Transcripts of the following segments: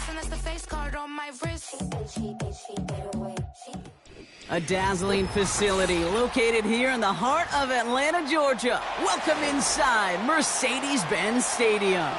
and that's the face card on my wrist. A dazzling facility located here in the heart of Atlanta, Georgia. Welcome inside Mercedes-Benz Stadium.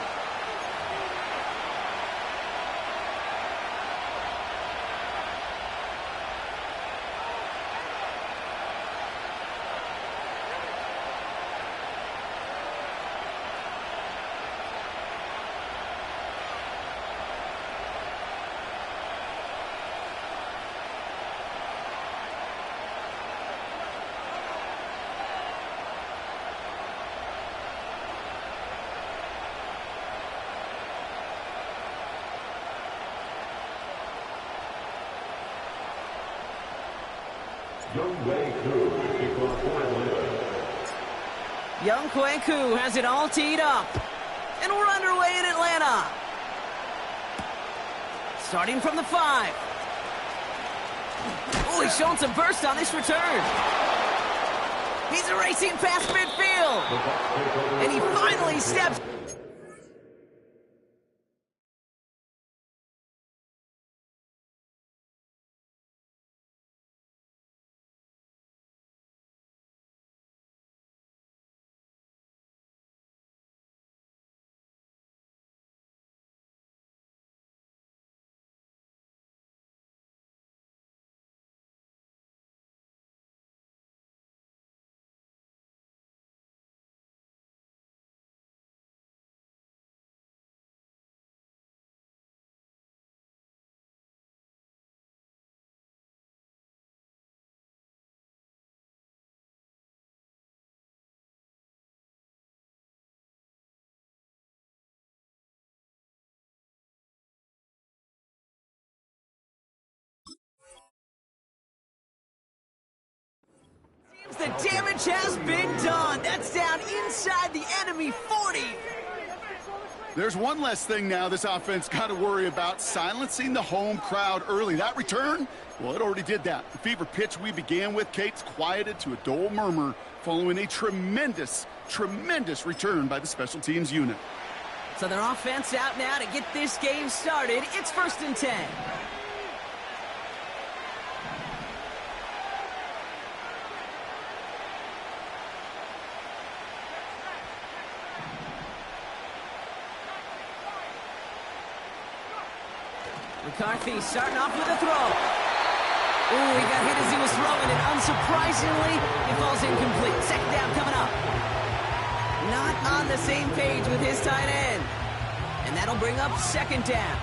Young Kweku has it all teed up. And we're underway in Atlanta. Starting from the 5. Oh, he's showing some burst on this return. He's racing past midfield. And he finally steps. The damage has been done. That's down inside the enemy 40. There's one less thing now this offense got to worry about, silencing the home crowd early. That return, well, it already did that. The fever pitch we began with, Kate's quieted to a dull murmur following a tremendous return by the special teams unit. So their offense out now to get this game started. It's 1st and 10. McCarthy starting off with a throw. Ooh, he got hit as he was throwing, and unsurprisingly, it falls incomplete. 2nd down coming up. Not on the same page with his tight end. And that'll bring up 2nd down.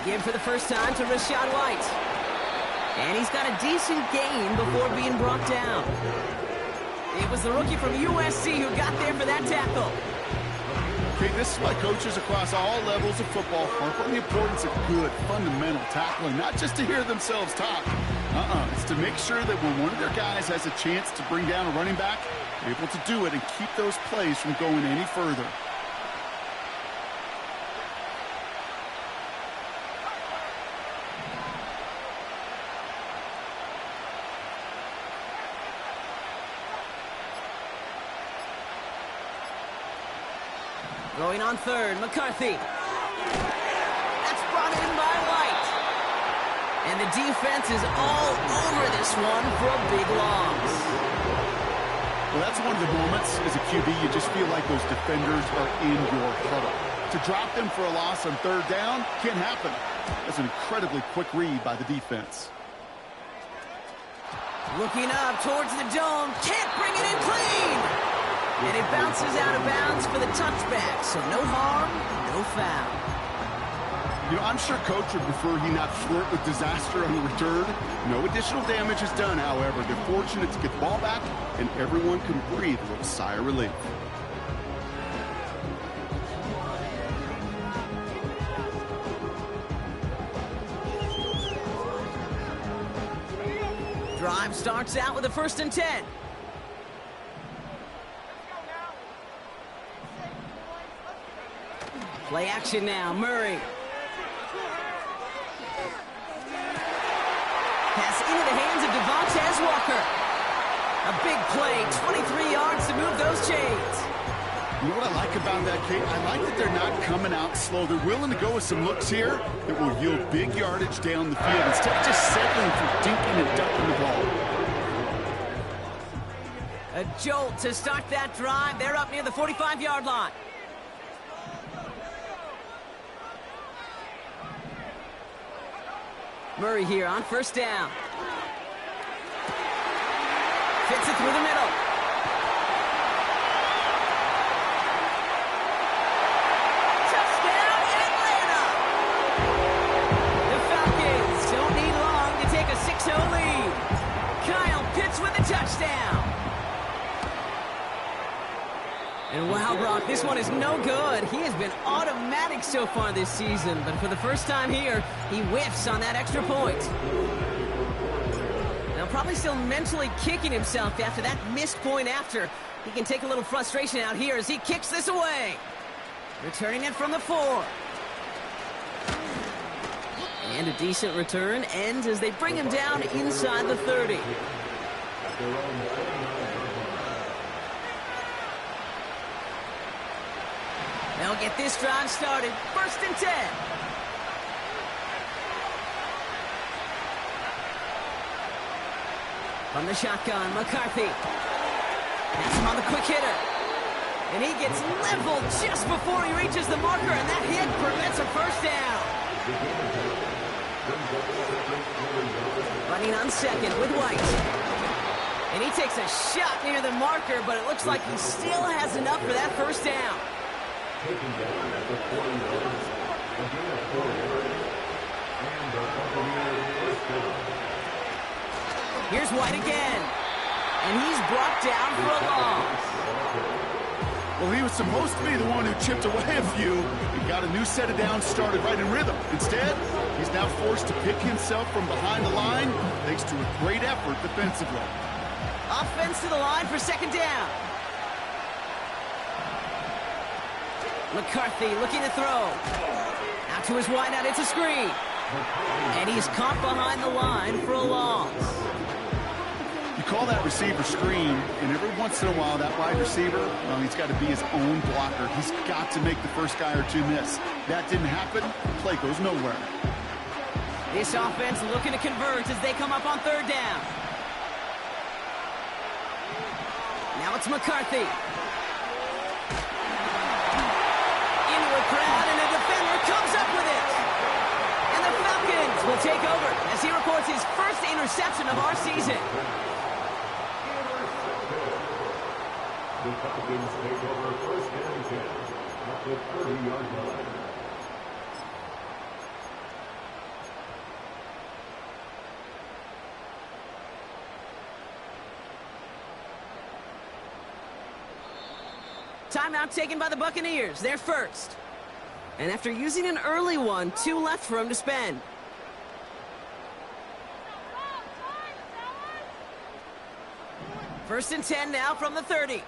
Give for the first time to Rachaad White. And he's got a decent gain before being brought down. It was the rookie from USC who got there for that tackle. Okay, this is why coaches across all levels of football harp on the importance of good, fundamental tackling, not just to hear themselves talk. It's to make sure that when one of their guys has a chance to bring down a running back, they're able to do it and keep those plays from going any further. Going on 3rd, McCarthy. That's brought in by White. And the defense is all over this one for a big loss. Well, that's one of the moments as a QB you just feel like those defenders are in your huddle. To drop them for a loss on 3rd down can't happen. That's an incredibly quick read by the defense. Looking up towards the dome. Can't bring it in clean. And it bounces out of bounds for the touchback. So no harm, no foul. You know, I'm sure Coach would prefer he not flirt with disaster on the return. No additional damage is done, however. They're fortunate to get the ball back, and everyone can breathe a little sigh of relief. Drive starts out with a 1st and 10. Play action now, Murray. Pass into the hands of Devontae Walker. A big play, 23 yards to move those chains. You know what I like about that, Kate? I like that they're not coming out slow. They're willing to go with some looks here that will yield big yardage down the field instead of just settling for dinking and ducking the ball. A jolt to start that drive. They're up near the 45-yard line. Murray here on first down. Fits it through the middle. Touchdown, Atlanta! The Falcons don't need long to take a 6-0 lead. Kyle Pitts with a touchdown. And wow, Brock, this one is no good. He has been automatic so far this season, but for the first time here, he whiffs on that extra point. Now, probably still mentally kicking himself after that missed point after. He can take a little frustration out here as he kicks this away. Returning it from the 4. And a decent return ends as they bring him down inside the 30. They'll get this drive started. 1st and 10. From the shotgun, McCarthy. That's him on the quick hitter. And he gets leveled just before he reaches the marker, and that hit prevents a first down. Running on second with White. And he takes a shot near the marker, but it looks like he still has enough for that first down. Here's White again. And he's brought down for a loss. Well, he was supposed to be the one who chipped away a few and got a new set of downs started right in rhythm. Instead, he's now forced to pick himself from behind the line thanks to a great effort defensively. Offense to the line for 2nd down. McCarthy looking to throw. Out to his wideout, it's a screen. And he's caught behind the line for a loss. You call that receiver screen, and every once in a while, that wide receiver, well, he's got to be his own blocker. He's got to make the first guy or two miss. That didn't happen, play goes nowhere. This offense looking to convert as they come up on 3rd down. Now it's McCarthy. Into a crowd, and a defender comes up with it. And the Falcons will take over as he records his first interception of our season. The Falcons take over 1st and 10 at the 30-yard line. Timeout taken by the Buccaneers. They're first. And after using an early one, 2 left for him to spend. First and 10 now from the 30.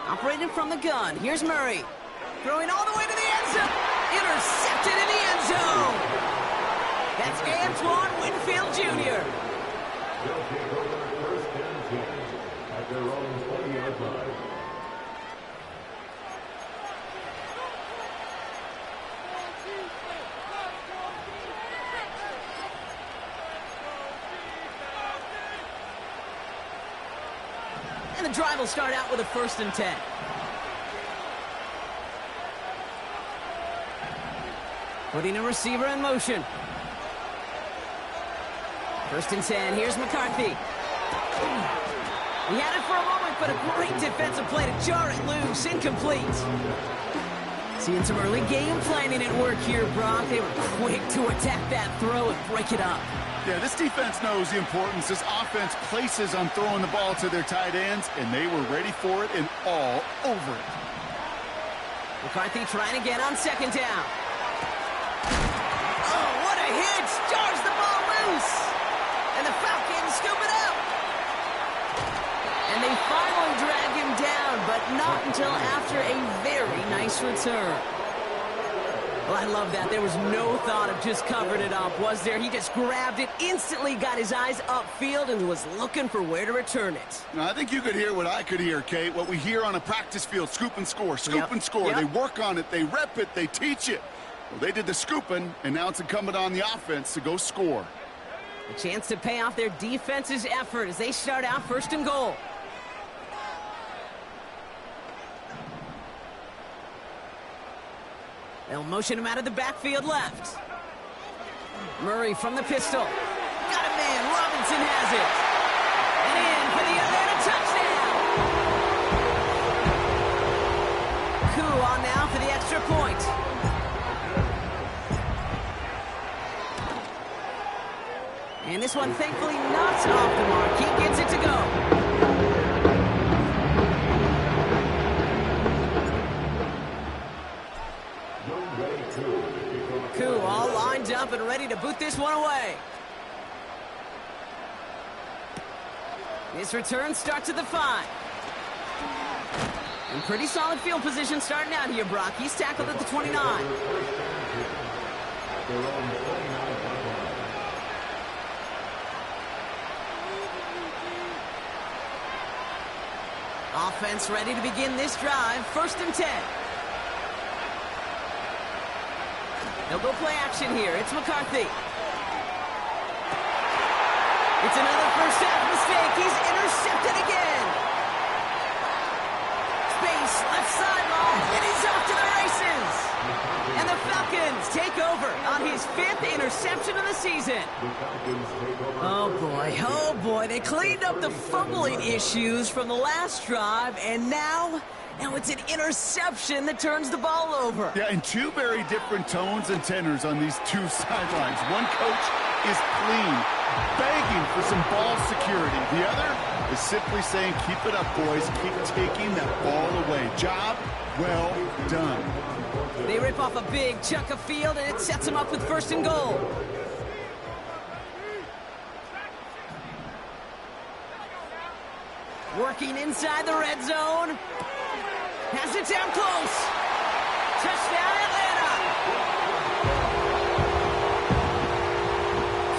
Operating from the gun. Here's Murray. Throwing all the way to the end zone. Intercepted in the end zone. That's Antoine Winfield Jr. They'll take over 1st and 10 at their own 20-yard line. And the drive will start out with a 1st and 10. Putting a receiver in motion. 1st and 10. Here's McCarthy. He had it for a moment, but a great defensive play to jar it loose. Incomplete. Seeing some early game planning at work here, Brock. They were quick to attack that throw and break it up. Yeah, this defense knows the importance this offense places on throwing the ball to their tight ends, and they were ready for it and all over it. McCarthy trying again on 2nd down. Oh, what a hit! Jars the ball loose! And the Falcons scoop it up! And they finally drag him down, but not until after a very nice return. Well, I love that. There was no thought of just covering it up, was there? He just grabbed it, instantly got his eyes upfield, and was looking for where to return it. Now, I think you could hear what I could hear, Kate. What we hear on a practice field, scoop and score, scoop and score. They work on it, they rep it, they teach it. Well, they did the scooping, and now it's incumbent on the offense to go score. A chance to pay off their defense's effort as they start out first and goal. They'll motion him out of the backfield left. Murray from the pistol. Got a man. Robinson has it. And in for the Atlanta touchdown. Koo on now for the extra point. And this one thankfully not off the mark. He gets it to go. Koo all lined up and ready to boot this one away. His return starts at the 5. And pretty solid field position starting out here, Brock. He's tackled at the 29. Offense ready to begin this drive. First and 10. They'll go play action here. It's McCarthy. It's another first half mistake. He's intercepted again. Space, left sideline, and he's off to the races. And the Falcons take over on his 5th interception of the season. Oh boy, they cleaned up the fumbling issues from the last drive, and now it's an interception that turns the ball over. Yeah, and two very different tones and tenors on these two sidelines. One coach is clean, begging for some ball security. The other is simply saying, keep it up, boys. Keep taking that ball away. Job well done. They rip off a big chunk of field, and it sets them up with first and goal. Working inside the red zone. Has it down close. Touchdown, Atlanta.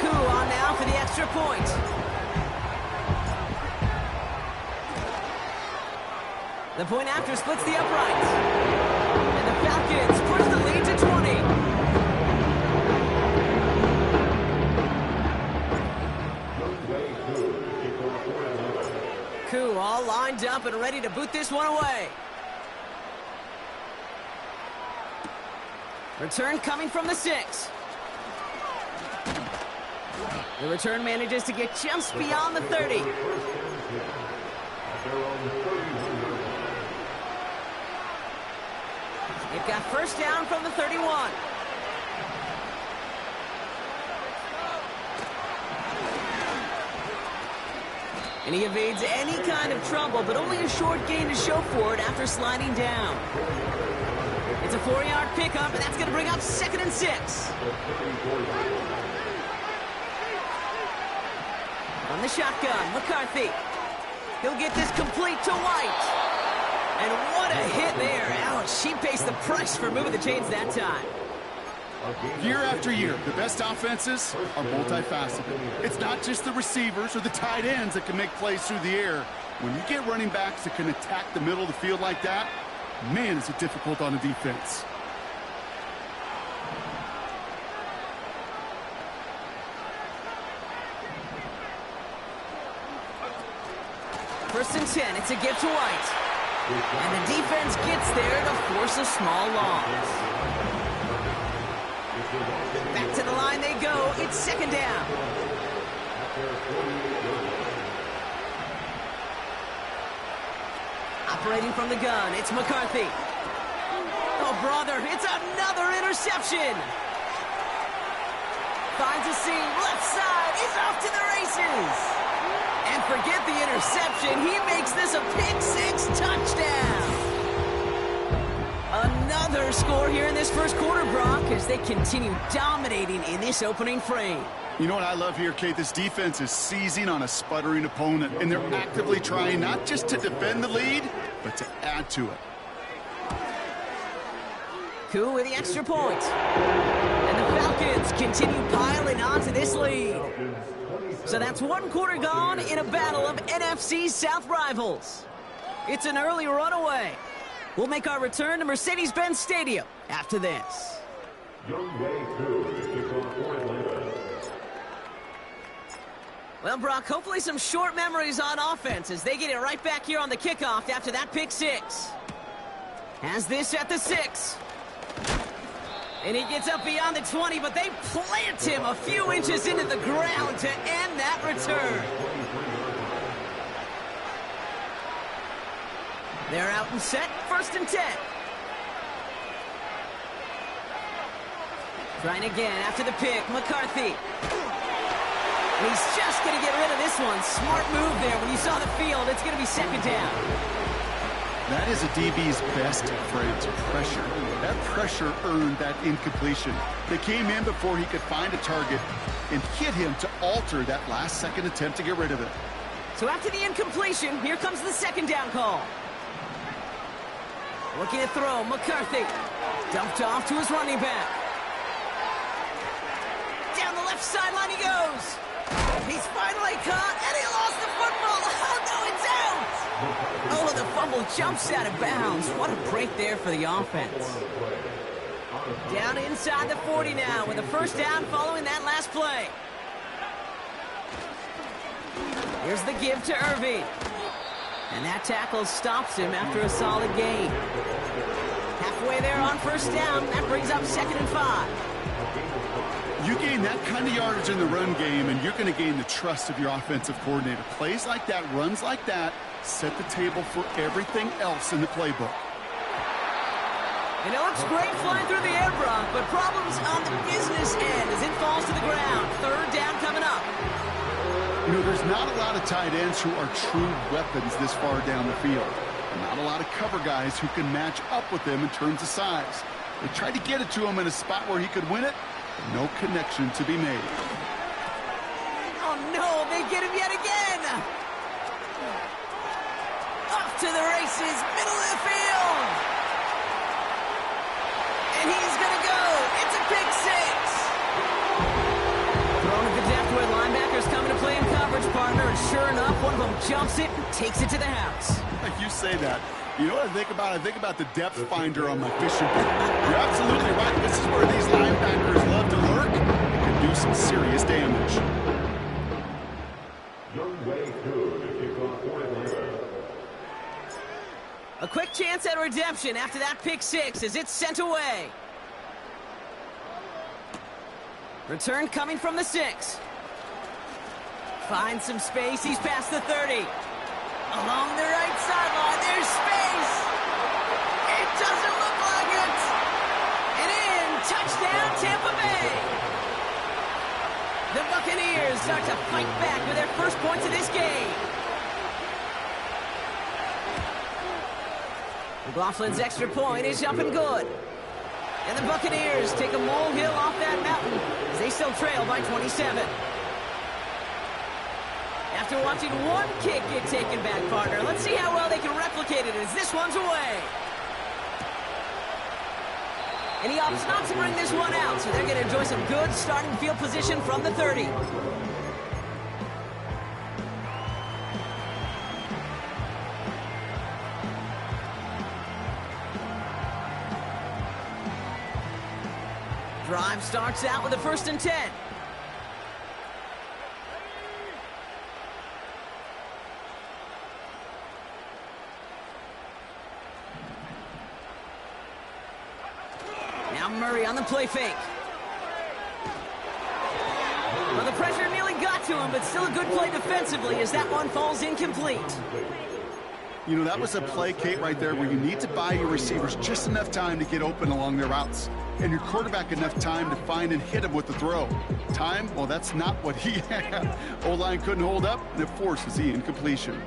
Koo on now for the extra point. The point after splits the uprights. And the Falcons push the lead to 20. Koo all lined up and ready to boot this one away. Return coming from the 6. The return manages to get just beyond the 30. They've got first down from the 31. And he evades any kind of trouble, but only a short gain to show for it after sliding down. It's a 4-yard pickup, and that's going to bring up 2nd and 6. On the shotgun, McCarthy. He'll get this complete to White. And what a hit there. Ouch, she pays the price for moving the chains that time. Year after year, the best offenses are multifaceted. It's not just the receivers or the tight ends that can make plays through the air. When you get running backs that can attack the middle of the field like that, man, is it difficult on the defense. First and 10, it's a give to White. And the defense gets there to force a small loss. Back to the line they go. It's 2nd down. Operating from the gun, it's McCarthy. Oh, brother, it's another interception. Finds a seam, left side, he's off to the races. And forget the interception, he makes this a pick-6 touchdown. Another another score here in this first quarter, Brock, as they continue dominating in this opening frame. You know what I love here, Kate? This defense is seizing on a sputtering opponent, and they're actively trying not just to defend the lead, but to add to it. Koo with the extra point. And the Falcons continue piling onto this lead. So that's one quarter gone in a battle of NFC South rivals. It's an early runaway. We'll make our return to Mercedes-Benz Stadium after this. Well, Brock, hopefully some short memories on offense as they get it right back here on the kickoff after that pick six. Has this at the 6. And he gets up beyond the 20, but they plant him a few inches into the ground to end that return. They're out and set, 1st and 10. Trying again after the pick, McCarthy. And he's just going to get rid of this one. Smart move there. When you saw the field, it's going to be 2nd down. That is a DB's best friend to pressure. That pressure earned that incompletion. They came in before he could find a target and hit him to alter that last-second attempt to get rid of it. So after the incompletion, here comes the 2nd down call. Looking to throw, McCarthy. Dumped off to his running back. Down the left sideline he goes. He's finally caught, and he lost the football. Oh, no, it's out. Oh, the fumble jumps out of bounds. What a break there for the offense. Down inside the 40 now with a 1st down following that last play. Here's the give to Irving. And that tackle stops him after a solid gain. Halfway there on 1st down. That brings up 2nd and 5. You gain that kind of yardage in the run game, and you're going to gain the trust of your offensive coordinator. Plays like that, runs like that, set the table for everything else in the playbook. And it looks great flying through the air, Brock, but problems on the business end as it falls to the ground. 3rd down coming up. You know, there's not a lot of tight ends who are true weapons this far down the field. And not a lot of cover guys who can match up with them in terms of size. They tried to get it to him in a spot where he could win it. No connection to be made. Oh, no, they get him yet again. Off to the races, middle of the field. And he's going to go. It's a pick 6. Thrown at the depth where linebackers coming to play in coverage, partner. And sure enough, one of them jumps it and takes it to the house. You say that. You know what I think about? I think about the depth finder on my fishing boat. You're absolutely right. This is where these linebackers love to lurk and can do some serious damage. A quick chance at redemption after that pick 6 as it's sent away. Return coming from the 6. Finds some space. He's past the 30. Along the right sideline, there's space. It doesn't look like it. And in, touchdown, Tampa Bay. The Buccaneers start to fight back with their first points of this game. McLaughlin's extra point is up and good. And the Buccaneers take a molehill off that mountain as they still trail by 27. After watching one kick get taken back, partner, let's see how well they can replicate it as this one's away. And he opts not to bring this one out, so they're going to enjoy some good starting field position from the 30. Drive starts out with a 1st and 10. Murray on the play fake. Well, the pressure nearly got to him, but still a good play defensively as that one falls incomplete. You know, that was a play, Kate, right there where you need to buy your receivers just enough time to get open along their routes. And your quarterback enough time to find and hit him with the throw. Time, well, that's not what he had. O-line couldn't hold up, and it forces the incompletion.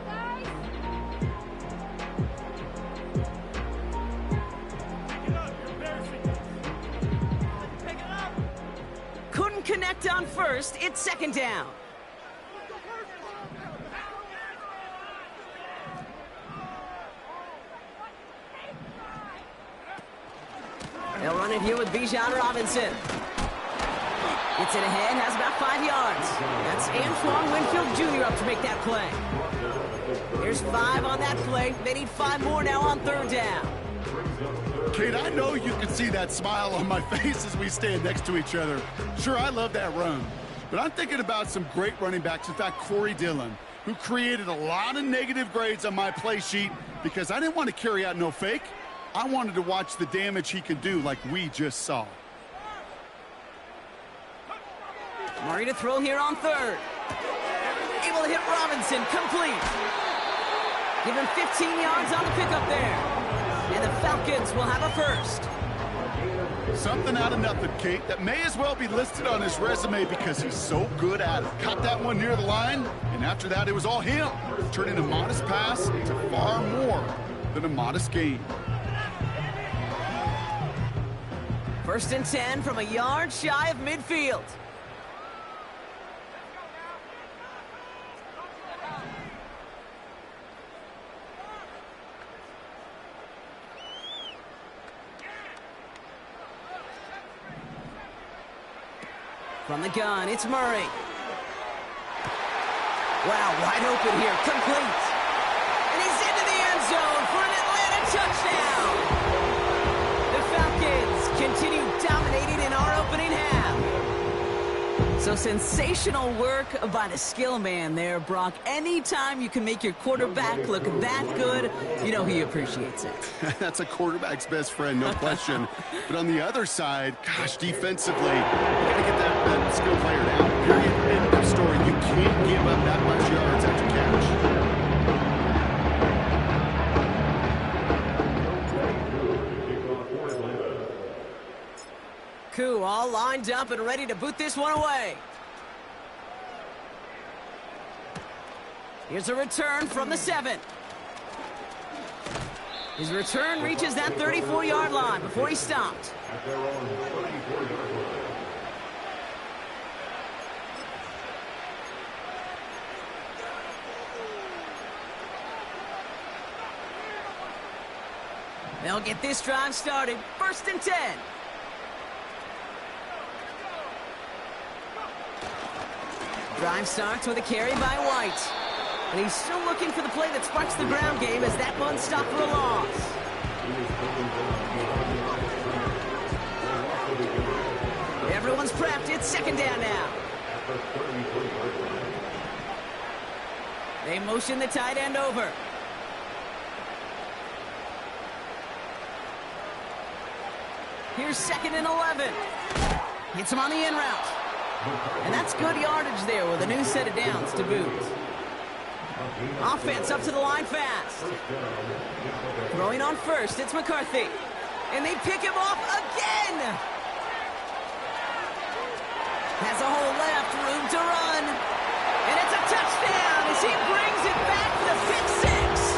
connect on first. It's second down. They'll run it here with Bijan Robinson. Gets it ahead, has about 5 yards. That's Antoine Winfield Jr. up to make that play. Here's 5 on that play. They need 5 more now on third down. Kate, I know you can see that smile on my face as we stand next to each other. Sure, I love that run. But I'm thinking about some great running backs. In fact, Corey Dillon, who created a lot of negative grades on my play sheet because I didn't want to carry out no fake. I wanted to watch the damage he could do like we just saw. Murray to throw here on third. Able to hit Robinson, complete. Give him 15 yards on the pickup there. And the Falcons will have a first. Something out of nothing, Kate, that may as well be listed on his resume because he's so good at it. Caught that one near the line, and after that it was all him, turning a modest pass into far more than a modest gain. First and 10 from a yard shy of midfield. From the gun, it's Murray. Wow, wide open here, complete. And he's into the end zone for an Atlanta touchdown. The Falcons continue dominating in our opening half. So sensational work by the skill man there, Brock. Anytime you can make your quarterback look that good, you know he appreciates it. That's a quarterback's best friend, no question. But on the other side, gosh, defensively, you got to get that skill player down. Period. End of story. You can't give up that much yards after catch. Koo all lined up and ready to boot this one away. Here's a return from the 7. His return reaches that 34-yard line before he stopped. They'll get this drive started. First and 10. Drive starts with a carry by White. And he's still looking for the play that sparks the ground game as that one stopped for a loss. Everyone's prepped. It's second down now. They motion the tight end over. Here's second and 11. Hits him on the in route. And that's good yardage there with a new set of downs to boot. Offense up to the line fast. Throwing on first, it's McCarthy. And they pick him off again. Has a hole left, room to run. And it's a touchdown as he brings it back for the pick six.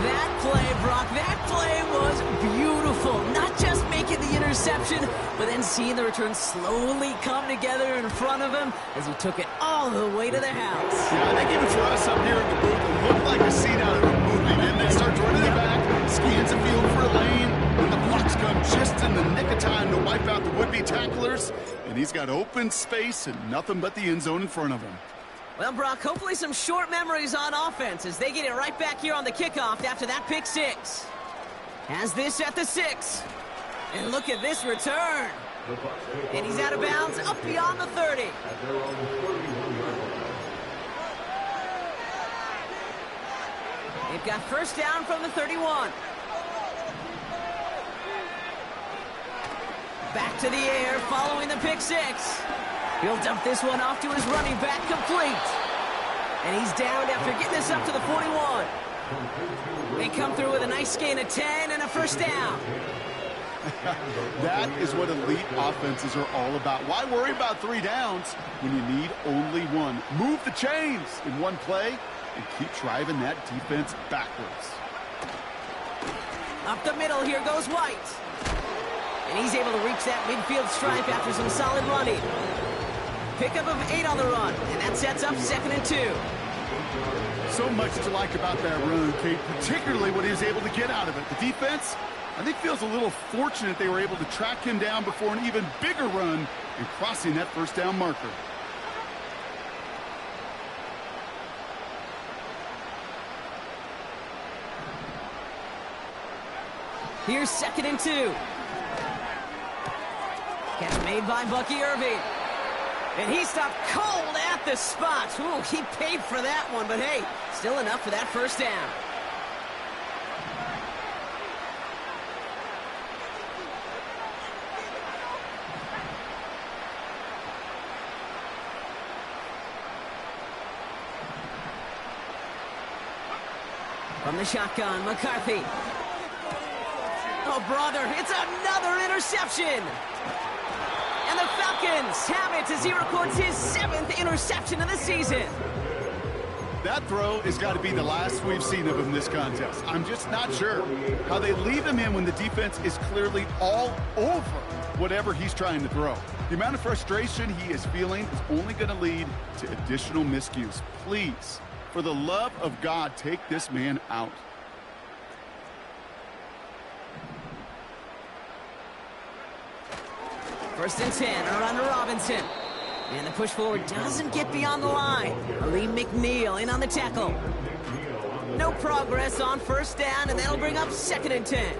That play, Brock, that play was beautiful. Not just making the interception, but then seeing the return slowly come together in front of him as he took it all the way to the house. Yeah, I think even for us up here in the booth, it looked like a scene out of a movie. Then they start running it back, scans the field for a lane, and the blocks come just in the nick of time to wipe out the would-be tacklers. And he's got open space and nothing but the end zone in front of him. Well, Brock, hopefully some short memories on offense as they get it right back here on the kickoff after that pick six. Has this at the 6. And look at this return. And he's out of bounds up beyond the 30. They've got first down from the 31. Back to the air following the pick six. He'll dump this one off to his running back, complete. And he's downed after getting this up to the 41. They come through with a nice gain of 10 and a first down. That is what elite offenses are all about. Why worry about 3 downs when you need only one? Move the chains in one play and keep driving that defense backwards. Up the middle, here goes White. And he's able to reach that midfield stripe after some solid running. Pickup of 8 on the run, and that sets up 2nd and 2. So much to like about that run, Kate, particularly what he was able to get out of it. The defense, I think, feels a little fortunate they were able to track him down before an even bigger run and crossing that first down marker. Here's 2nd and 2. Catch made by Bucky Irving. And he stopped cold at the spot. Ooh, he paid for that one, but hey, still enough for that first down. From the shotgun, McCarthy. Oh, brother, it's another interception. And the Falcons have it as he records his 7th interception of the season. That throw has got to be the last we've seen of him this contest. I'm just not sure how they leave him in when the defense is clearly all over whatever he's trying to throw. The amount of frustration he is feeling is only going to lead to additional miscues. Please, for the love of God, take this man out. First and 10, a run to Robinson. And the push forward doesn't get beyond the line. Lee McNeil in on the tackle. No progress on first down, and that'll bring up 2nd and 10.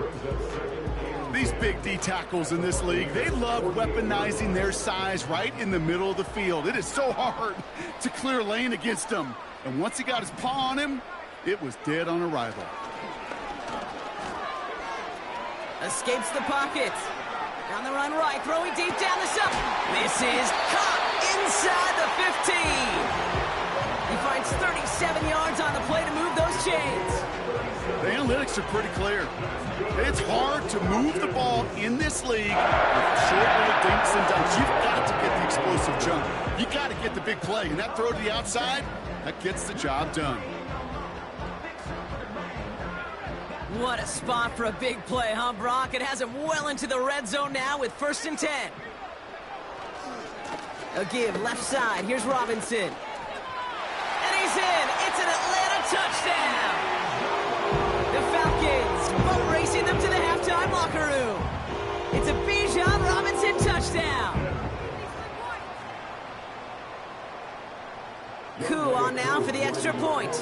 These big D tackles in this league, they love weaponizing their size right in the middle of the field. It is so hard to clear lane against him. And once he got his paw on him, it was dead on arrival. Escapes the pocket. On the run right, throwing deep down the sub. This is caught inside the 15. He finds 37 yards on the play to move those chains. The analytics are pretty clear. It's hard to move the ball in this league with short little dinks and dunks. You've got to get the explosive jump. You got to get the big play. And that throw to the outside, that gets the job done. What a spot for a big play, huh, Brock? It has him well into the red zone now with 1st and 10. A give left side. Here's Robinson. And he's in. It's an Atlanta touchdown. The Falcons boat racing them to the halftime locker room. It's a Bijan Robinson touchdown. Koo on now for the extra point.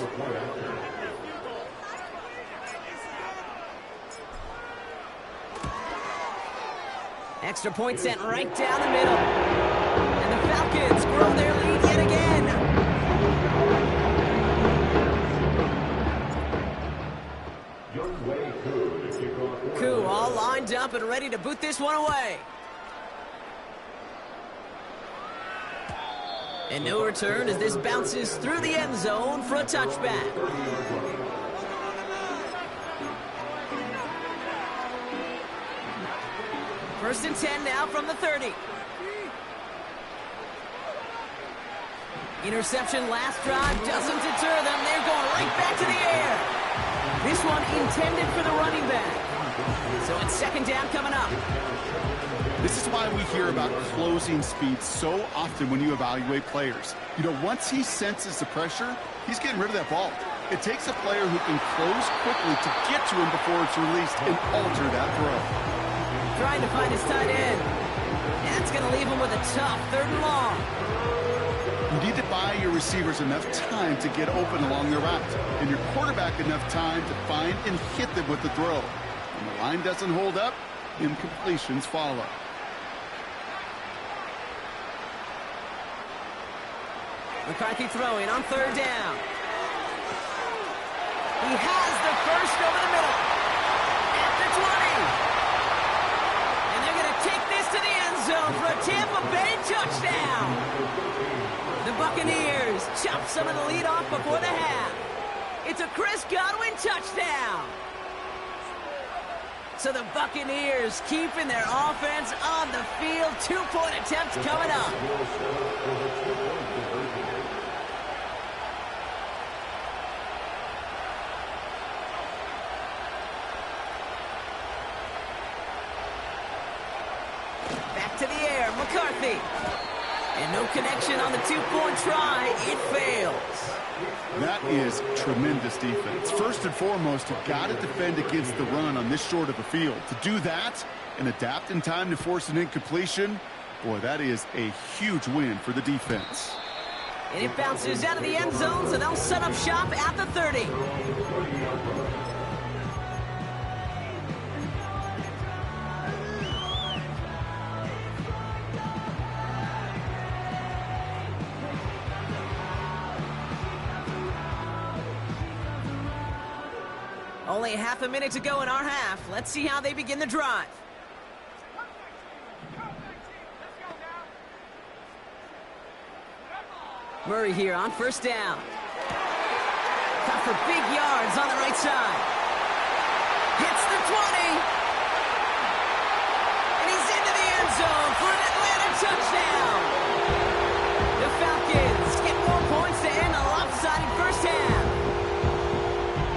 Extra point sent right down the middle. And the Falcons grow their lead yet again. Koo all lined up and ready to boot this one away. And no return as this bounces through the end zone for a touchback. First and 10 now from the 30. Interception last drive doesn't deter them. They're going right back to the air. This one intended for the running back. So it's 2nd down coming up. This is why we hear about closing speed so often when you evaluate players. You know, once he senses the pressure, he's getting rid of that ball. It takes a player who can close quickly to get to him before it's released and alter that throw. Trying to find his tight end. That's going to leave him with a tough 3rd and long. You need to buy your receivers enough time to get open along their route, and your quarterback enough time to find and hit them with the throw. When the line doesn't hold up, incompletions follow. McCarthy throwing on 3rd down. He has the first over the middle. At the 20. And they're going to take this to the end zone for a Tampa Bay touchdown. The Buccaneers chop some of the lead off before the half. It's a Chris Godwin touchdown. So the Buccaneers keeping their offense on the field. 2-point attempts coming up. to the air, McCarthy. And no connection on the two-point try. It fails. That is tremendous defense. First and foremost, you've got to defend against the run on this short of a field. To do that and adapt in time to force an incompletion, boy, that is a huge win for the defense. And it bounces out of the end zone, so they'll set up shop at the 30. Only half a minute to go in our half. Let's see how they begin the drive. Murray here on first down. Cut for big yards on the right side. Hits the 20. And he's into the end zone for an Atlanta touchdown. The Falcons get more points to end a lopsided first half.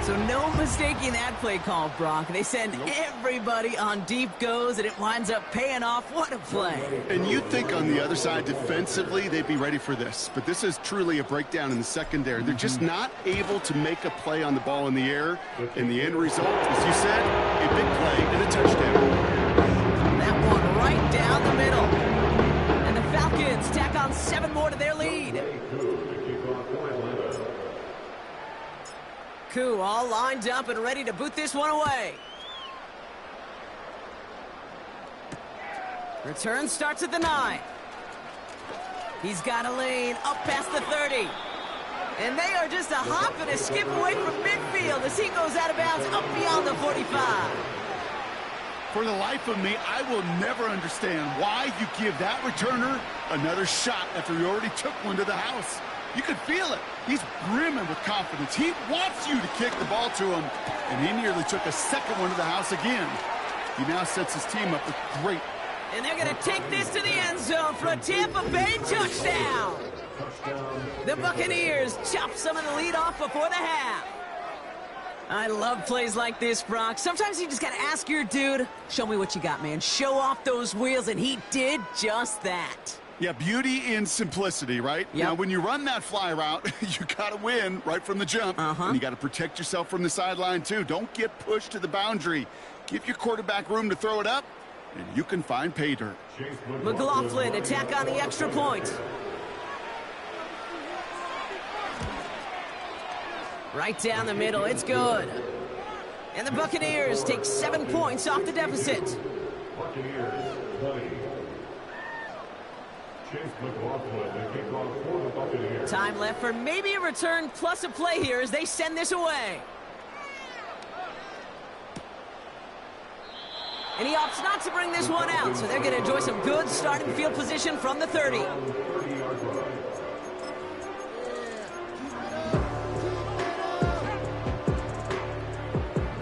So no mistaking that play call, Brock. They send everybody on deep goes, and it winds up paying off. What a play. And you'd think on the other side, defensively, they'd be ready for this. But this is truly a breakdown in the secondary. They're just not able to make a play on the ball in the air. And the end result, as you said, a big play and a touchdown. That one right down the middle. And the Falcons tack on 7 more to their lead. Koo all lined up and ready to boot this one away. Return starts at the 9. He's got a lane up past the 30. And they are just a hop and a skip away from midfield as he goes out of bounds up beyond the 45. For the life of me, I will never understand why you give that returner another shot after he already took one to the house. You can feel it. He's brimming with confidence. He wants you to kick the ball to him, and he nearly took a second one to the house again. He now sets his team up with great. And they're going to take this to the end zone for a Tampa Bay touchdown. The Buccaneers chop some of the lead off before the half. I love plays like this, Brock. Sometimes you just got to ask your dude, show me what you got, man. Show off those wheels, and he did just that. Yeah, beauty in simplicity, right? Yep. Now, when you run that fly route, you got to win right from the jump. And you got to protect yourself from the sideline, too. Don't get pushed to the boundary. Give your quarterback room to throw it up, and you can find pay dirt. McLaughlin attack on the extra point. Right down the middle, it's good. And the Buccaneers take 7 points off the deficit. Buccaneers 20. Chase McLaughlin, the kickoff for the Buccaneers. Time left for maybe a return plus a play here as they send this away. And he opts not to bring this one out, so they're going to enjoy some good starting field position from the 30. 30-yard line.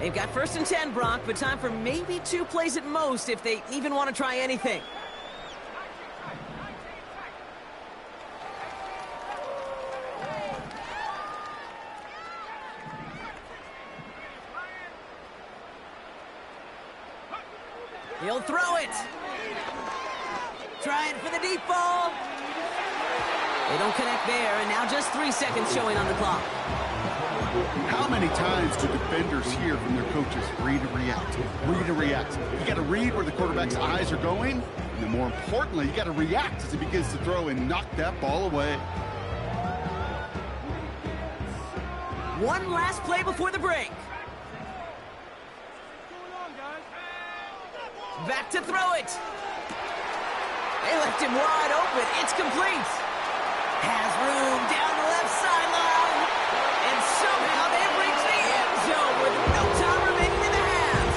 They've got 1st and 10, Brock, but time for maybe 2 plays at most if they even want to try anything. He'll throw it. Trying for the deep ball. They don't connect there, and now just 3 seconds showing on the clock. How many times do defenders hear from their coaches, read and react, read and react? You got to read where the quarterback's eyes are going, and then more importantly, you got to react as he begins to throw and knock that ball away. One last play before the break. Back to throw it. They left him wide open. It's complete. Has room down the left sideline. And somehow they've reached the end zone with no time remaining in the half.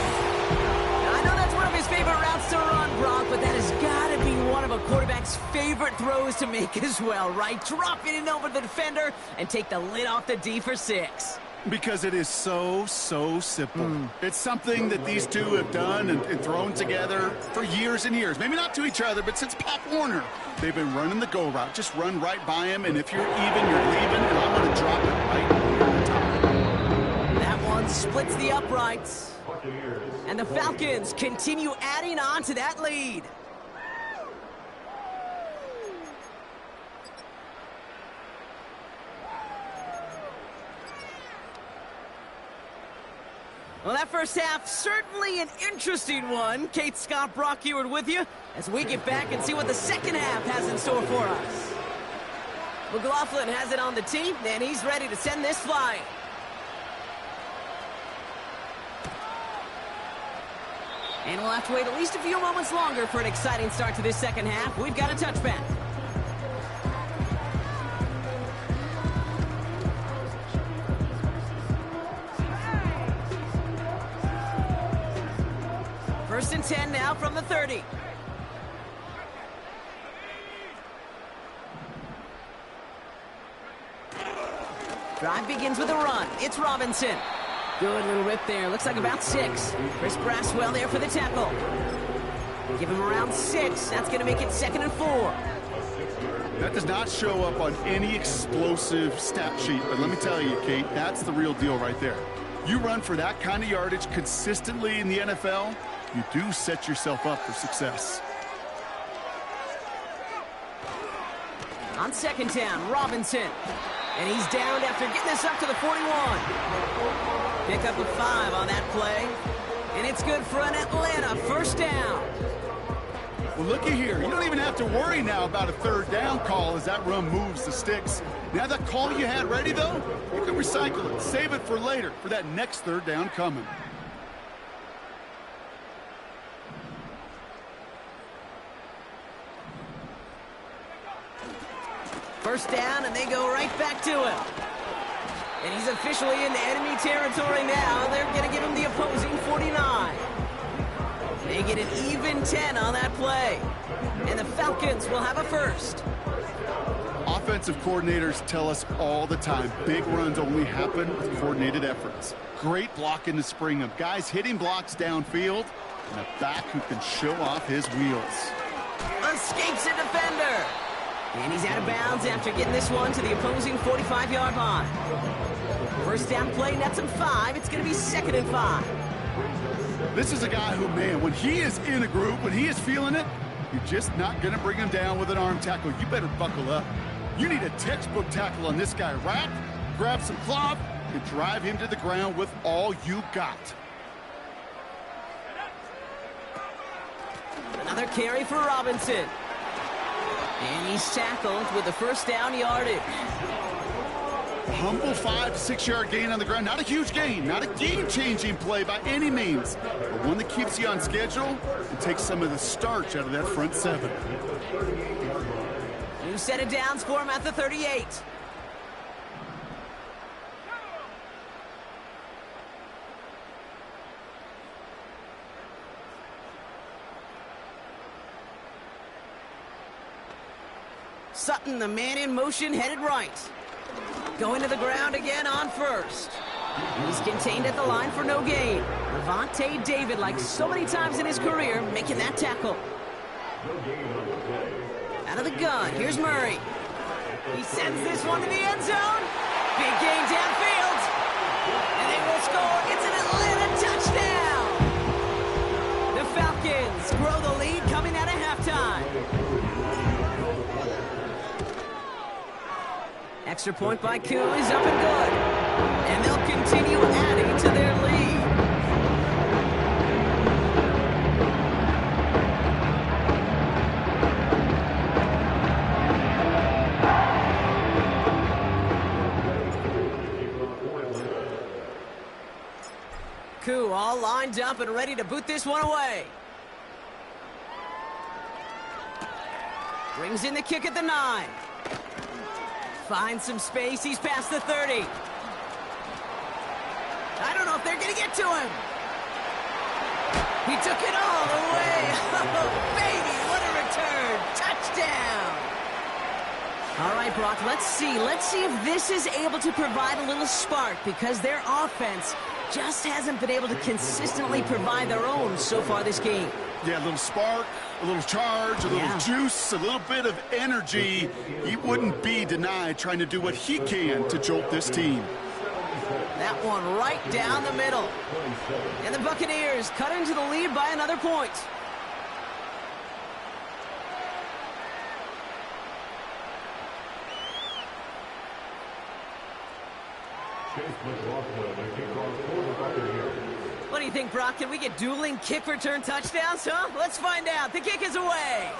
Now, I know that's one of his favorite routes to run, Brock, but that has got to be one of a quarterback's favorite throws to make as well, right? Drop it in over the defender and take the lid off the D for 6. Because it is so simple. It's something that these two have done and thrown together for years and years. Maybe not to each other, but since Pop Warner. They've been running the go route. Just run right by him, and if you're even, you're leaving, and I'm going to drop it right over the top. That one splits the uprights. And the Falcons continue adding on to that lead. Well, that first half, certainly an interesting one. Kate Scott, Brock Ewart with you as we get back and see what the second half has in store for us. McLaughlin has it on the tee, and he's ready to send this flying. And we'll have to wait at least a few moments longer for an exciting start to this second half. We've got a touchback. First and 10 now from the 30. Drive begins with a run. It's Robinson. Good little rip there. Looks like about 6. Chris Braswell there for the tackle. Give him around 6. That's going to make it 2nd and 4. That does not show up on any explosive stat sheet, but let me tell you, Kate, that's the real deal right there. You run for that kind of yardage consistently in the NFL, you do set yourself up for success. On second down, Robinson. And he's downed after getting this up to the 41. Pick up a 5 on that play. And it's good for an Atlanta first down. Well, looky here. You don't even have to worry now about a third down call as that run moves the sticks. Now that call you had ready, though, you can recycle it. Save it for later, for that next third down coming. First down, and they go right back to him. And he's officially in the enemy territory now. They're going to give him the opposing 49. They get an even 10 on that play. And the Falcons will have a first. Offensive coordinators tell us all the time, big runs only happen with coordinated efforts. Great blocking to spring them. Guys hitting blocks downfield, and a back who can show off his wheels. Escapes a defender. And he's out of bounds after getting this one to the opposing 45-yard line. First down play, nets him 5. It's going to be 2nd and 5. This is a guy who, man, when he is in a group, when he is feeling it, you're just not going to bring him down with an arm tackle. You better buckle up. You need a textbook tackle on this guy. Wrap, grab some cloth, and drive him to the ground with all you got. Another carry for Robinson. And he's tackled with the first down yardage. Humble 5 to 6 yard gain on the ground. Not a huge gain, not a game-changing play by any means, but one that keeps you on schedule and takes some of the starch out of that front 7. New set of downs for him at the 38. Sutton, the man in motion, headed right. Going to the ground again on first. He's contained at the line for no gain. Levante David, like so many times in his career, making that tackle. Out of the gun, here's Murray. He sends this one to the end zone. Big gain downfield. And they will score. It's an Atlanta touchdown. The Falcons grow the lead coming out of halftime. Extra point by Koo is up and good. And they'll continue adding to their lead. Koo all lined up and ready to boot this one away. Brings in the kick at the 9. Finds some space. He's past the 30. I don't know if they're going to get to him. He took it all the way. Oh, baby, what a return. Touchdown. All right, Brock, let's see. Let's see if this is able to provide a little spark because their offense just hasn't been able to consistently provide their own so far this game. Yeah, a little spark, a little charge, a little juice, a little bit of energy. He wouldn't be denied trying to do what he can to jolt this team. That one right down the middle. And the Buccaneers cut into the lead by another point. Chase McLaughlin, the kickoff for the Buccaneers. What do you think, Brock? Can we get dueling kick return touchdowns, huh? Let's find out. The kick is away.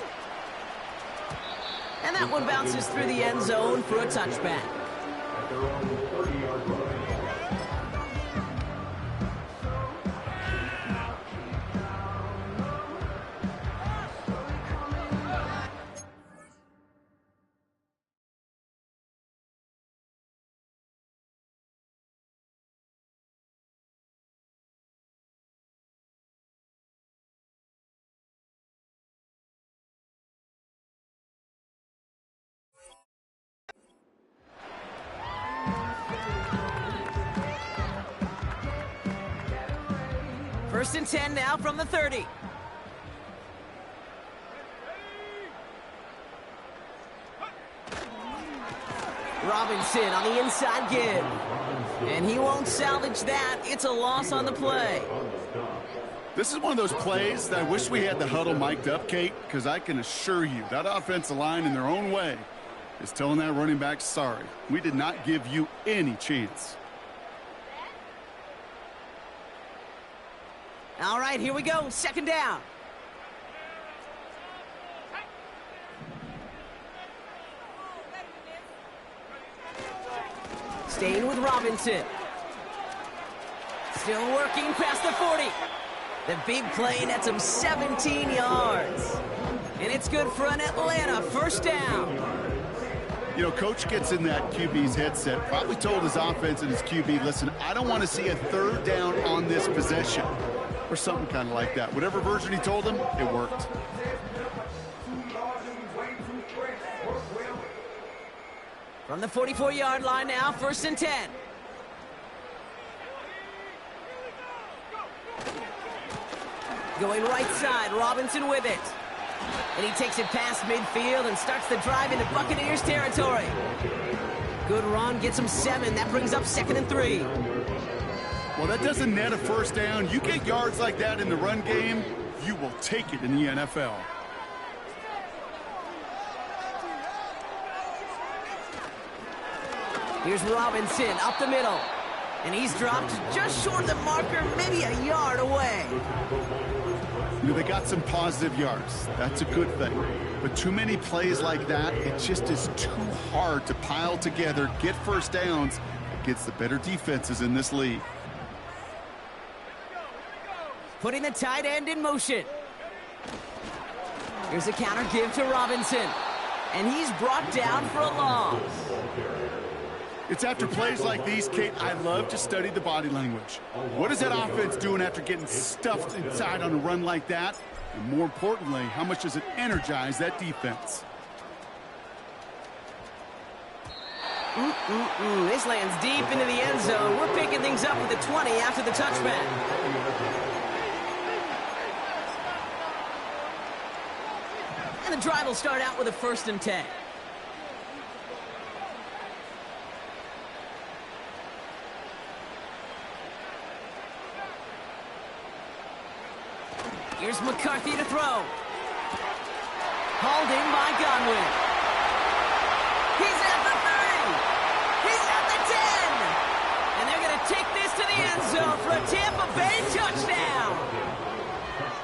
And that one bounces through the end zone for a touchback. At their own 30-yard line. First and 10 now from the 30. Robinson on the inside give. And he won't salvage that. It's a loss on the play. This is one of those plays that I wish we had the huddle mic'd up, Kate, because I can assure you that offensive line in their own way is telling that running back, sorry, we did not give you any chance. All right, here we go. Second down. Staying with Robinson. Still working past the 40. The big play nets him 17 yards. And it's good for an Atlanta first down. You know, coach gets in that QB's headset, probably told his offense and his QB, listen, I don't want to see a third down on this possession. Or something kind of like that. Whatever version he told him, it worked. From the 44-yard line now, first and 10. Going right side, Robinson with it. And he takes it past midfield and starts the drive into Buccaneers territory. Good run, gets him 7. That brings up second and 3. Well, that doesn't net a first down. You get yards like that in the run game, you will take it in the NFL. Here's Robinson up the middle. And he's dropped just short of the marker, maybe a yard away. You know, they got some positive yards. That's a good thing. But too many plays like that, it just is too hard to pile together, get first downs against the better defenses in this league. Putting the tight end in motion. Here's a counter give to Robinson. And he's brought down for a loss. It's after plays like these, Kate, I love to study the body language. What is that offense doing after getting stuffed inside on a run like that? And more importantly, how much does it energize that defense? This lands deep into the end zone. We're picking things up with the 20 after the touchback. And the drive will start out with a first and 10. Here's McCarthy to throw. Hauled in by Godwin. He's at the 30. He's at the 10. And they're going to take this to the end zone for a Tampa Bay touchdown.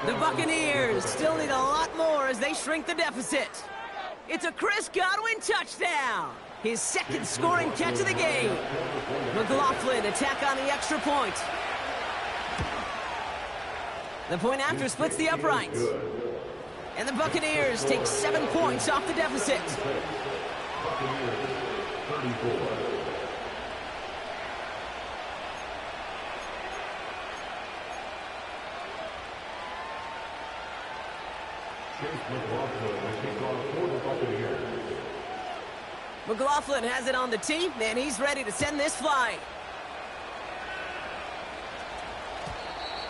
The Buccaneers still need a lot more as they shrink the deficit. It's a Chris Godwin touchdown. His second scoring catch of the game. McLaughlin attack on the extra point. The point after splits the uprights. And the Buccaneers take 7 points off the deficit. Buccaneers, 34. Chase McLaughlin will kick off for the Buccaneers. McLaughlin has it on the tee, and he's ready to send this flying.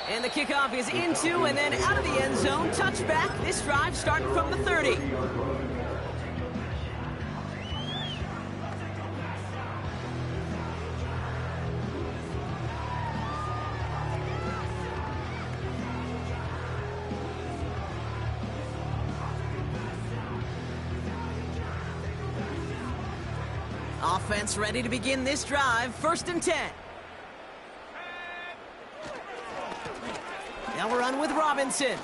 And the kickoff is into and then out of the end zone. Touchback. This drive starting from the 30. Offense ready to begin this drive. First and 10. They'll run with Robinson.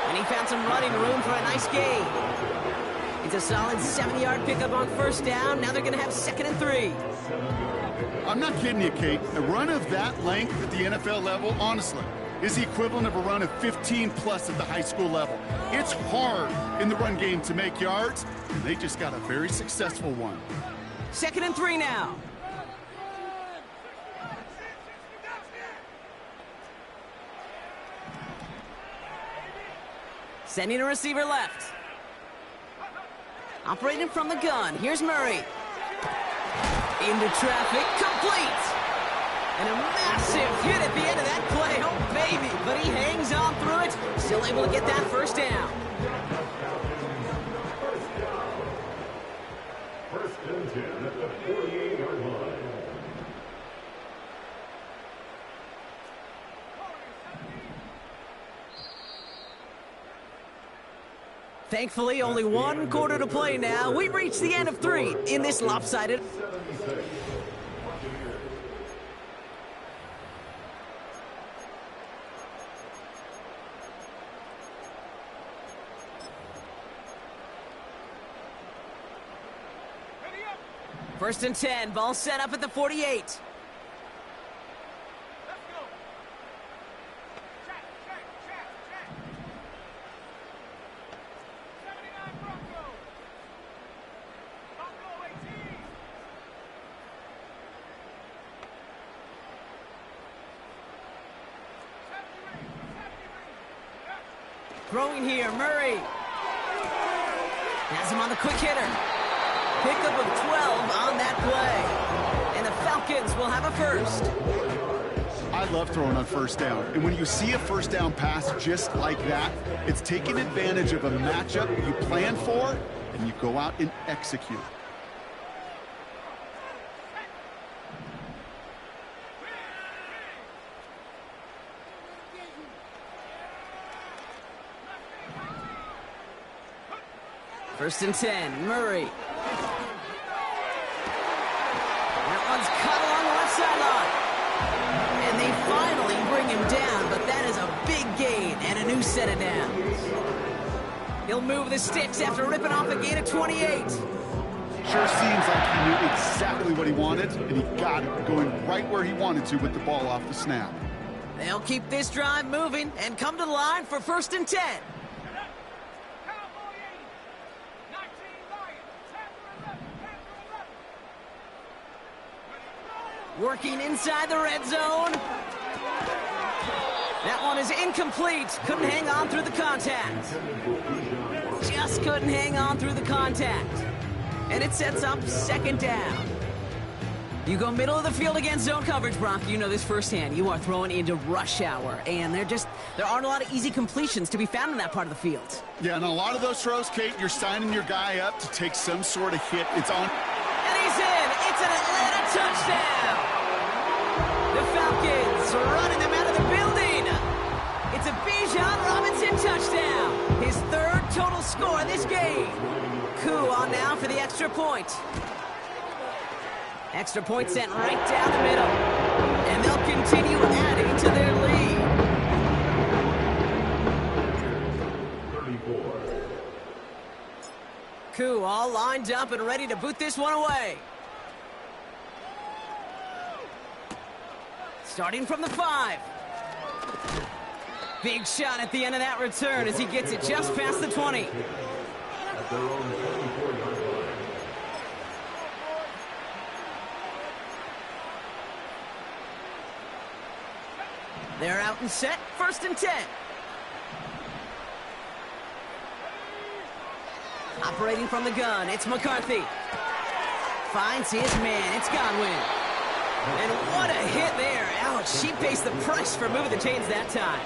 And he found some running room for a nice gain. It's a solid 7-yard pickup on first down. Now they're going to have 2nd and 3. I'm not kidding you, Kate. A run of that length at the NFL level, honestly, is the equivalent of a run of 15-plus at the high school level. It's hard in the run game to make yards, and they just got a very successful one. 2nd and 3 now. Sending a receiver left. Operating from the gun. Here's Murray. Into traffic. Complete. And a massive hit at the end of that play. Oh, baby. But he hangs on through it. Still able to get that first down. First and 10 at the 48-yard line. Thankfully, only 1 quarter to play now. We've reached the end of 3 in this lopsided. First and 10, ball set up at the 48. Throwing here, Murray. Has him on the quick hitter. Pickup of 12 on that play. And the Falcons will have a first. I love throwing on first down. And when you see a first down pass just like that, it's taking advantage of a matchup you plan for, and you go out and execute. First and 10, Murray. That one's cut along the left sideline. And they finally bring him down, but that is a big gain and a new set of downs. He'll move the sticks after ripping off a gain of 28. Sure seems like he knew exactly what he wanted, and he got it going right where he wanted to with the ball off the snap. They'll keep this drive moving and come to the line for first and 10. Working inside the red zone. That one is incomplete. Couldn't hang on through the contact. Just couldn't hang on through the contact. And it sets up 2nd down. You go middle of the field against zone coverage, Brock. You know this firsthand. You are throwing into rush hour. And there aren't a lot of easy completions to be found in that part of the field. Yeah, and a lot of those throws, Kate, you're signing your guy up to take some sort of hit. It's on. And he's in. It's an Atlanta touchdown. The Falcons running them out of the building. It's a Bijan Robinson touchdown. His 3rd total score in this game. Koo on now for the extra point. Extra point sent right down the middle. And they'll continue adding to their lead. 34. Koo all lined up and ready to boot this one away. Starting from the 5. Big shot at the end of that return as he gets it just past the 20. At their own 24-yard line. They're out and set. First and 10. Operating from the gun, it's McCarthy. Finds his man. It's Godwin. And what a hit there. Ouch, she pays the price for moving the chains that time.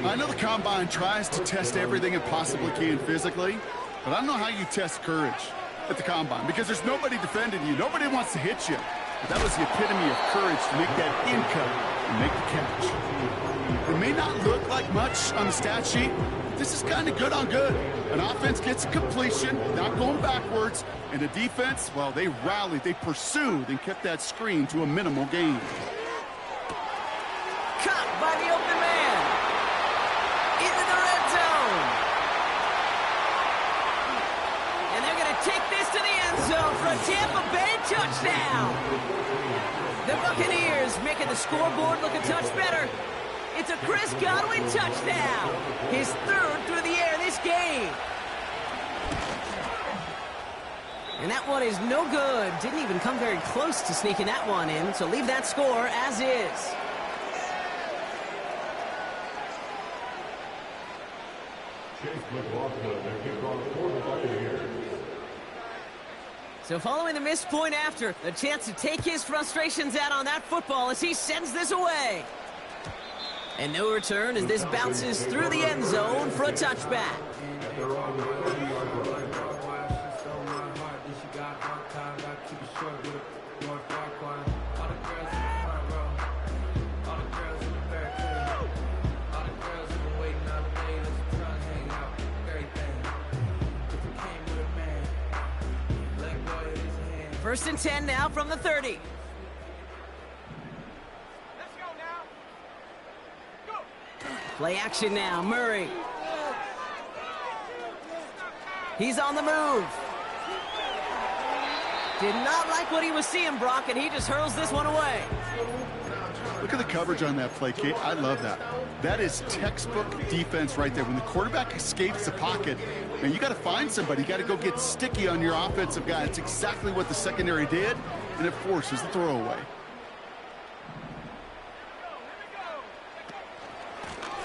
I know the Combine tries to test everything it possibly can physically, but I don't know how you test courage at the Combine because there's nobody defending you. Nobody wants to hit you. But that was the epitome of courage to make that in cut and make the catch. It may not look like much on the stat sheet, but this is kind of good on good. An offense gets a completion, not going backwards, and the defense, well, they rallied, they pursued, and kept that screen to a minimal gain. down. The Buccaneers making the scoreboard look a touch better. It's a Chris Godwin touchdown. His third through the air this game. And that one is no good. Didn't even come very close to sneaking that one in, so leave that score as is. Chase McLaughlin, the kickoff for the Buccaneers. So following the missed point after, the chance to take his frustrations out on that football as he sends this away. And no return as this bounces through the end zone for a touchback. First and 10 now from the 30. Let's go now. Go. Play action now, Murray. He's on the move. Did not like what he was seeing, Brock, and he just hurls this one away. Look at the coverage on that play, Kate. I love that. That is textbook defense right there. When the quarterback escapes the pocket, man, you got to find somebody. You got to go get sticky on your offensive guy. It's exactly what the secondary did, and it forces the throwaway.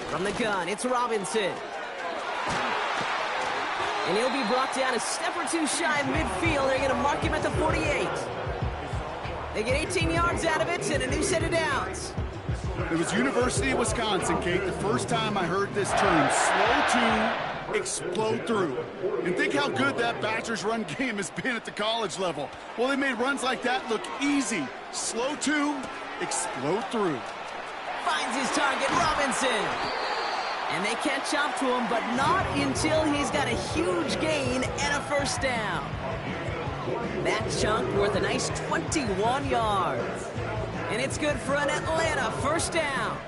From the gun, it's Robinson. And he'll be brought down a step or two shy of midfield. They're going to mark him at the 48. They get 18 yards out of it and a new set of downs. It was University of Wisconsin, Kate, the first time I heard this term, slow to explode through. And think how good that Badgers run game has been at the college level. Well, they made runs like that look easy. Slow to explode through. Finds his target, Robinson. And they catch up to him, but not until he's got a huge gain and a first down. That chunk worth a nice 21 yards. And it's good for an Atlanta first down.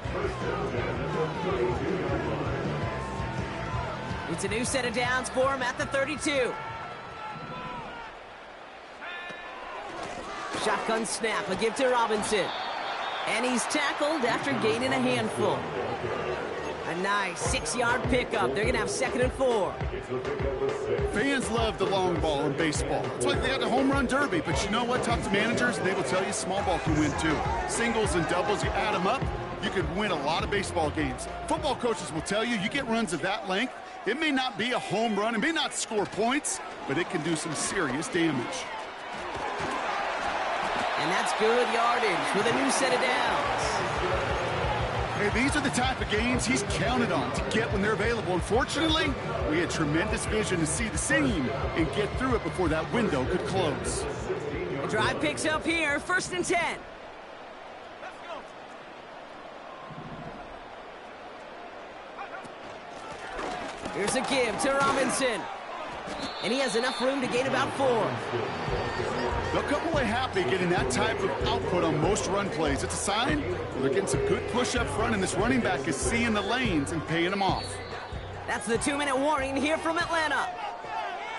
It's a new set of downs for him at the 32. Shotgun snap, a give to Robinson. And he's tackled after gaining a handful. A nice 6-yard pickup. They're going to have 2nd and 4. Fans love the long ball in baseball. It's like they got the home run derby, but you know what? Talk to managers, and they will tell you small ball can win too. Singles and doubles, you add them up, you could win a lot of baseball games. Football coaches will tell you, you get runs of that length, it may not be a home run, it may not score points, but it can do some serious damage. And that's good yardage with a new set of downs. Hey, these are the type of games he's counted on to get when they're available. Unfortunately, we had tremendous vision to see the seam and get through it before that window could close. The drive picks up here, 1st and 10. Here's a give to Robinson. And he has enough room to gain about 4. They'll come away happy getting that type of output on most run plays. It's a sign they're getting some good push up front, and this running back is seeing the lanes and paying them off. That's the 2-minute warning here from Atlanta.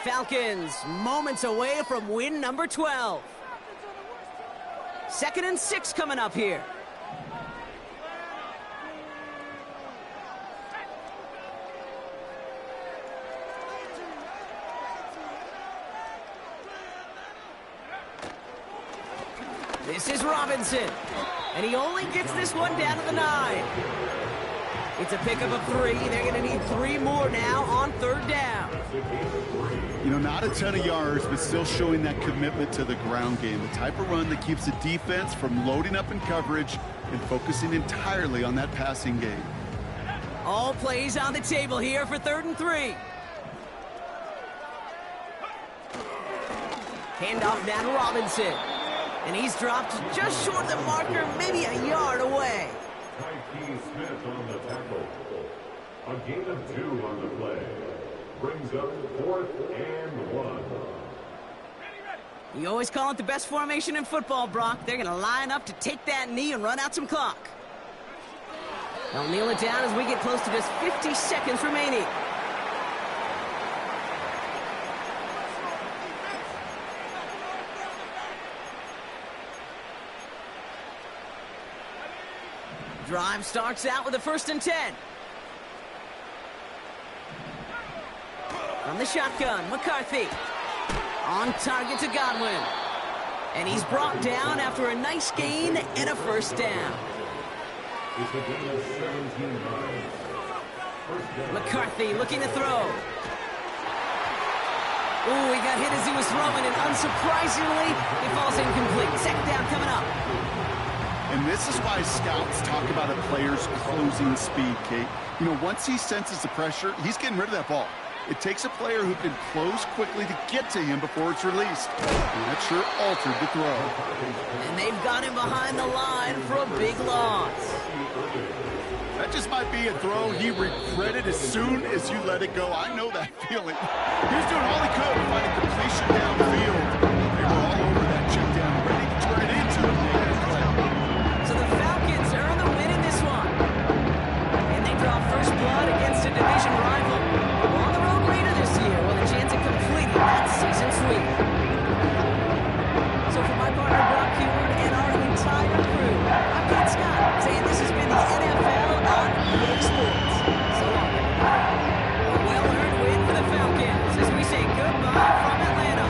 Falcons moments away from win number 12. 2nd and 6 coming up here. This is Robinson, and he only gets this one down to the 9. It's a pickup of 3. They're going to need 3 more now on 3rd down. You know, not a ton of yards, but still showing that commitment to the ground game. The type of run that keeps the defense from loading up in coverage and focusing entirely on that passing game. All plays on the table here for 3rd and 3. Handoff now to Robinson. And he's dropped just short of the marker, maybe a yard away. Tyke Smith on the tackle. A gain of 2 on the play. Brings up 4th and 1. You always call it the best formation in football, Brock. They're going to line up to take that knee and run out some clock. They'll kneel it down as we get close to just 50 seconds remaining. drive starts out with a 1st and 10. From the shotgun, McCarthy. On target to Godwin. And he's brought down after a nice gain and a 1st down. It's a gain of 17 yards. McCarthy looking to throw. Ooh, he got hit as he was throwing, and unsurprisingly, he falls incomplete. 2nd down coming up. And this is why scouts talk about a player's closing speed, Kate. You know, once he senses the pressure, he's getting rid of that ball. It takes a player who can close quickly to get to him before it's released. And that sure altered the throw. And they've got him behind the line for a big loss. That just might be a throw he regretted as soon as you let it go. I know that feeling. He was doing all he could to find a completion downfield. They were all over that check down, ready to turn it into a big play. So the Falcons earn the win in this one. And they draw first blood against a division rival. On the road Raider this year with a chance of completing that season sweep. So for my partner Brock Heward and our entire crew, I'm Kate Scott saying this has been the NFL on EA Sports. So long, everybody. A well-earned win for the Falcons as we say goodbye from Atlanta.